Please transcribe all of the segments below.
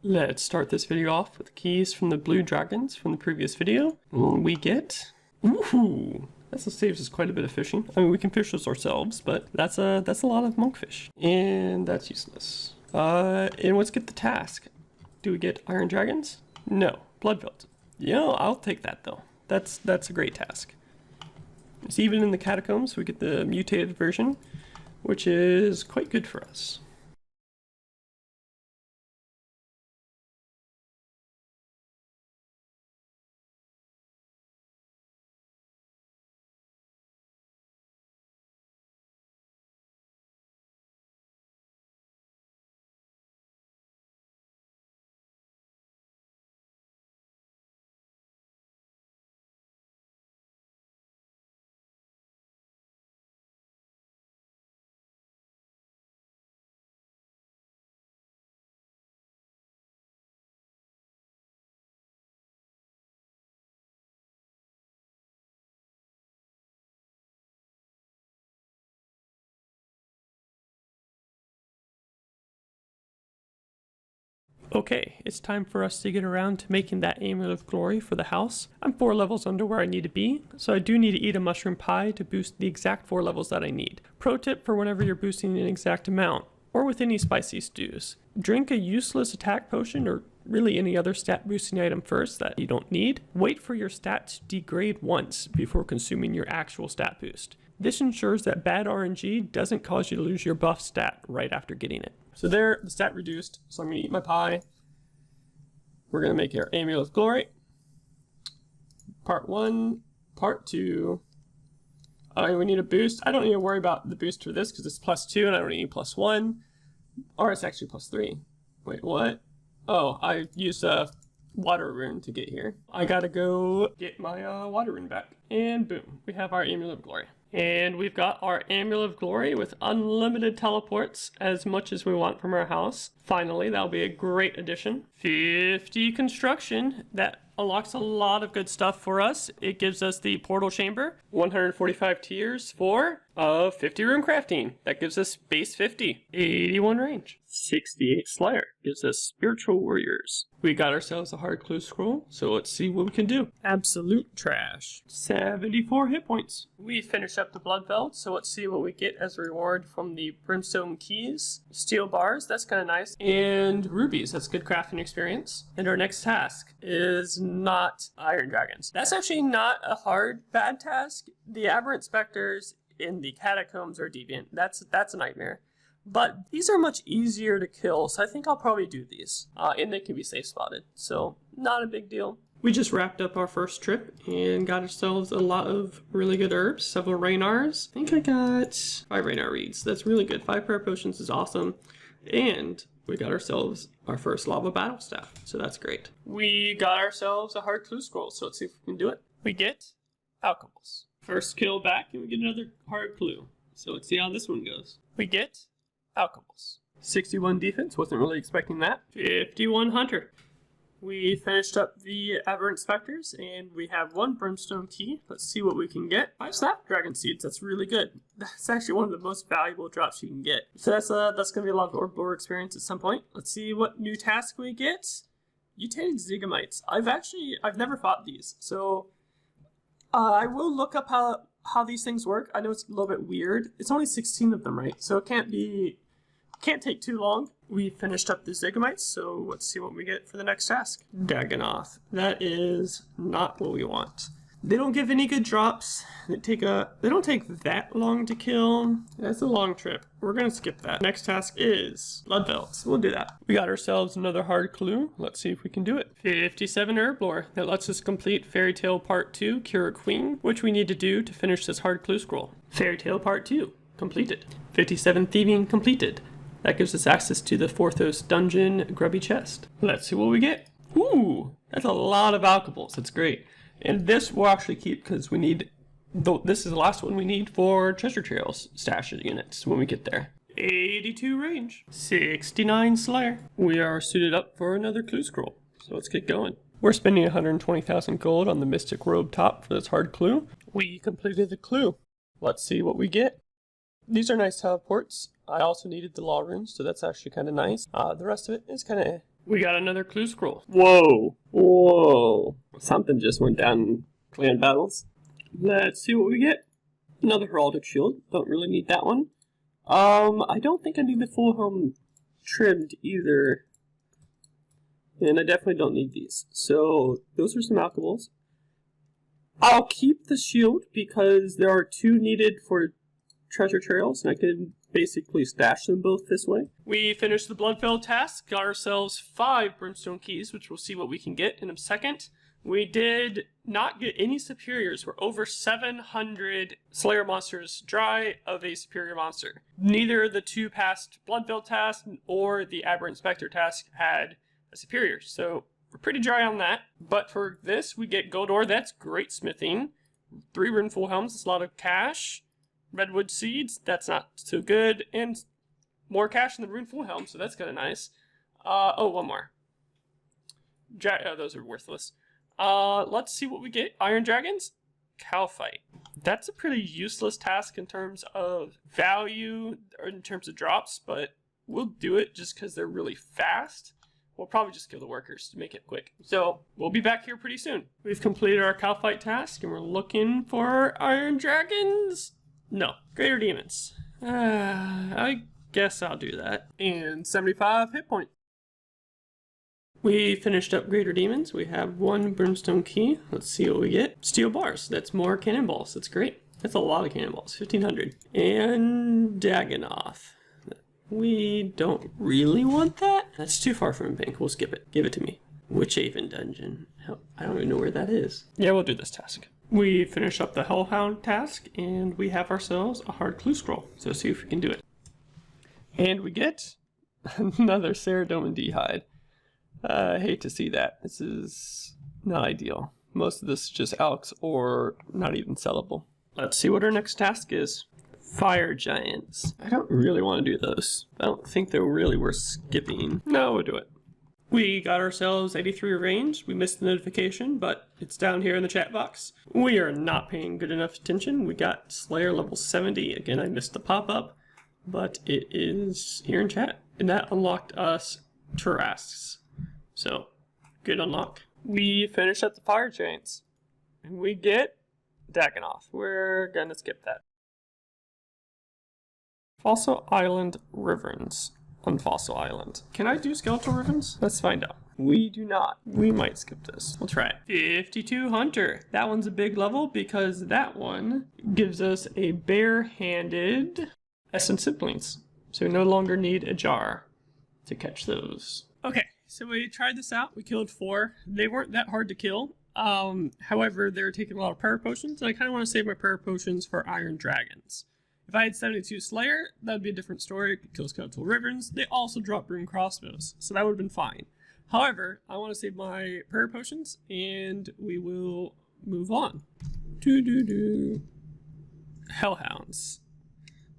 Let's start this video off with the keys from the blue dragons from the previous video. We get, ooh, that saves us quite a bit of fishing. I mean, we can fish those ourselves, but that's a lot of monkfish, and that's useless. And let's get the task. Do we get iron dragons? No, bloodvelds. Yeah, I'll take that though. That's a great task. It's even in the catacombs. We get the mutated version, which is quite good for us. Okay, it's time for us to get around to making that amulet of glory for the house. I'm 4 levels under where I need to be, so I do need to eat a mushroom pie to boost the exact 4 levels that I need. Pro tip for whenever you're boosting an exact amount, or with any spicy stews. Drink a useless attack potion or really any other stat boosting item first that you don't need. Wait for your stat to degrade once before consuming your actual stat boost. This ensures that bad RNG doesn't cause you to lose your buff stat right after getting it. So there, the stat reduced, so I'm going to eat my pie. We're going to make our amulet of glory. Part 1, part 2. We need a boost. I don't need to worry about the boost for this because it's +2 and I don't need +1. Or it's actually +3. Wait, what? Oh, I used a water rune to get here. I gotta go get my water rune back. And boom, we have our amulet of glory. And we've got our amulet of glory with unlimited teleports, as much as we want from our house. Finally, that'll be a great addition. 50 construction. That unlocks a lot of good stuff for us. It gives us the portal chamber, 145 tiers for 50 rune crafting. That gives us base 50, 81 range, 68 slayer. Gives us spiritual warriors. We got ourselves a hard clue scroll, so let's see what we can do. Absolute trash. 74 hit points. We finish up the bloodveld, so let's see what we get as a reward from the brimstone keys. Steel bars, that's kind of nice. And rubies, that's good crafting experience. And our next task is not iron dragons. That's actually not a hard bad task. The aberrant specters in the catacombs are deviant. That's a nightmare. But these are much easier to kill, so I think I'll probably do these. And they can be safe spotted, so not a big deal. We just wrapped up our first trip and got ourselves a lot of really good herbs, several Raynars. I think I got 5 Raynar reeds. That's really good. 5 prayer potions is awesome. And we got ourselves our first lava battle staff, so that's great. We got ourselves a hard clue scroll, so let's see if we can do it. We get alchemals. First kill back, and we get another hard clue. So let's see how this one goes. We get alchemals. 61 defense, wasn't really expecting that. 51 hunter. We finished up the aberrant specters, and we have 1 brimstone key. Let's see what we can get. 5 snapdragon seeds, that's really good. That's actually one of the most valuable drops you can get. So that's gonna be a lot of orb lore experience at some point. Let's see what new task we get. Mutated Zygamites. I've never fought these, so I will look up how these things work. I know it's a little bit weird. It's only 16 of them, right? So it can't take too long. We finished up the Zygamites, so let's see what we get for the next task. Dagonoth. That is not what we want. They don't give any good drops. They don't take that long to kill. That's a long trip. We're gonna skip that. Next task is bloodvelds. We'll do that. We got ourselves another hard clue. Let's see if we can do it. 57 herb lore. That lets us complete Fairy Tale Part 2, Cure a Queen, which we need to do to finish this hard clue scroll. Fairy Tale Part 2, completed. 57 thieving, completed. That gives us access to the Forthos dungeon grubby chest. Let's see what we get. Ooh, that's a lot of alchemals. That's great. And this we'll actually keep because we need, this is the last one we need for treasure trails stash units when we get there. 82 range, 69 slayer. We are suited up for another clue scroll, so let's get going. We're spending 120,000 gold on the mystic robe top for this hard clue. We completed the clue. Let's see what we get. These are nice teleports. I also needed the law runes, so that's actually kind of nice. The rest of it is kind of We got another clue scroll. Whoa. Whoa. Something just went down in clan battles. Let's see what we get. Another heraldic shield. Don't really need that one. I don't think I need the full helm trimmed either. And I definitely don't need these. So those are some alcohols. I'll keep the shield because there are 2 needed for treasure trails, and I can basically stash them both this way. We finished the Bloodfell task, got ourselves 5 brimstone keys, which we'll see what we can get in a second. We did not get any superiors. We're over 700 Slayer monsters dry of a superior monster. Neither the 2 past Bloodfell tasks or the Aberrant Spectre task had a superior, so we're pretty dry on that. But for this, we get gold ore. That's great smithing. 3 runeful helms, that's a lot of cash. Redwood seeds, that's not so good. And more cash than the runeful helm, so that's kind of nice. Oh, one more. Those are worthless. Let's see what we get. Iron Dragons, Cow Fight. That's a pretty useless task in terms of value, or in terms of drops, but we'll do it just because they're really fast. We'll probably just kill the workers to make it quick. So we'll be back here pretty soon. We've completed our cow fight task and we're looking for iron dragons. No, greater demons. I guess I'll do that. And 75 hit point. We finished up greater demons. We have 1 brimstone key. Let's see what we get. Steel bars. That's more cannonballs. That's great. That's a lot of cannonballs. 1,500. And Dagonoth. We don't really want that. That's too far from a bank. We'll skip it. Give it to me. Witchhaven dungeon. I don't even know where that is. Yeah, we'll do this task. We finish up the Hellhound task, and we have ourselves a hard clue scroll. So see if we can do it. And we get another Ceridome hide. I hate to see that. This is not ideal. Most of this is just alks or not even sellable. Let's see what our next task is. Fire Giants. I don't really want to do those. I don't think they're really worth skipping. No, we'll do it. We got ourselves 83 range. We missed the notification, but it's down here in the chat box. We are not paying good enough attention. We got Slayer level 70. Again, I missed the pop-up, but it is here in chat. And that unlocked us Tarrasques. So, good unlock. We finished up the Fire Giants. And we get Dagonoth. We're gonna skip that. Fossil Island Riverns on Fossil Island. Can I do Skeletal Riverns? Let's find out. We do not. We might skip this. We'll try it. 52 Hunter. That one's a big level because that one gives us a bare-handed Essence Siblings. So we no longer need a jar to catch those. Okay, so we tried this out. We killed 4. They weren't that hard to kill. However, they were taking a lot of prayer potions, and I kind of want to save my prayer potions for Iron Dragons. If I had 72 Slayer, that would be a different story. Could kill Skeletal Riverns. They also drop Rune Crossbows, so that would have been fine. However, I want to save my prayer potions, and we will move on. Hellhounds.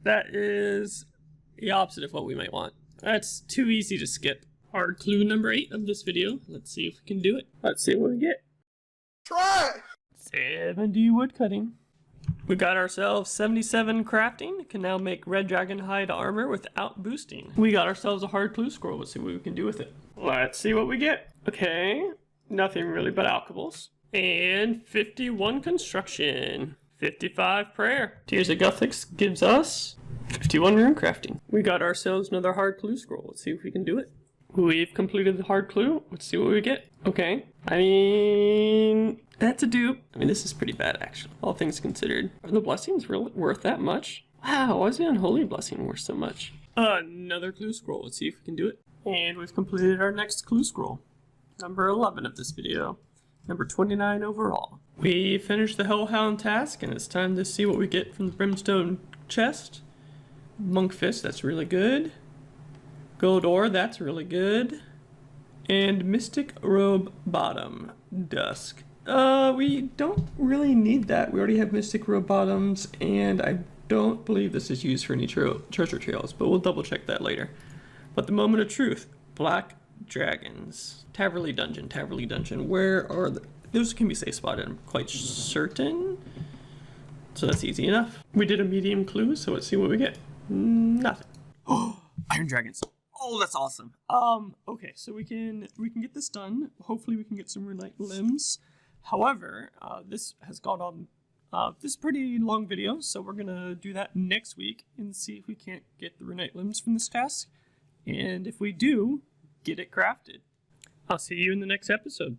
That is the opposite of what we might want. That's too easy to skip. Hard clue number 8 of this video. Let's see if we can do it. Let's see what we get. Try! 70 woodcutting. We got ourselves 77 crafting. Can now make red dragon hide armor without boosting. We got ourselves a hard clue scroll. Let's see what we can do with it. Let's see what we get. Okay, nothing really but alchemals. And 51 construction. 55 prayer. Tears of Guthix gives us 51 rune crafting. We got ourselves another hard clue scroll. Let's see if we can do it. We've completed the hard clue. Let's see what we get. Okay. I mean, that's a dupe. I mean, this is pretty bad, actually, all things considered. Are the blessings really worth that much? Wow, why is the unholy blessing worth so much? Another clue scroll. Let's see if we can do it. And we've completed our next clue scroll. Number 11 of this video. Number 29 overall. We finished the Hellhound task, and it's time to see what we get from the Brimstone chest. Monk Fist, that's really good. Gold ore, that's really good. And Mystic Robe Bottom, Dusk. We don't really need that. We already have Mystic Robe Bottoms, and I don't believe this is used for any treasure trails, but we'll double check that later. But the moment of truth, Black Dragons. Taverley Dungeon. Where are the... Those can be safe spotted, I'm quite certain. So that's easy enough. We did a medium clue, so let's see what we get. Nothing. Oh, Iron Dragons. Oh, that's awesome. Okay, so we can get this done. Hopefully we can get some runite limbs. However, this has gone on this pretty long video, so we're gonna do that next week and see if we can't get the runite limbs from this task. And if we do, get it crafted. I'll see you in the next episode.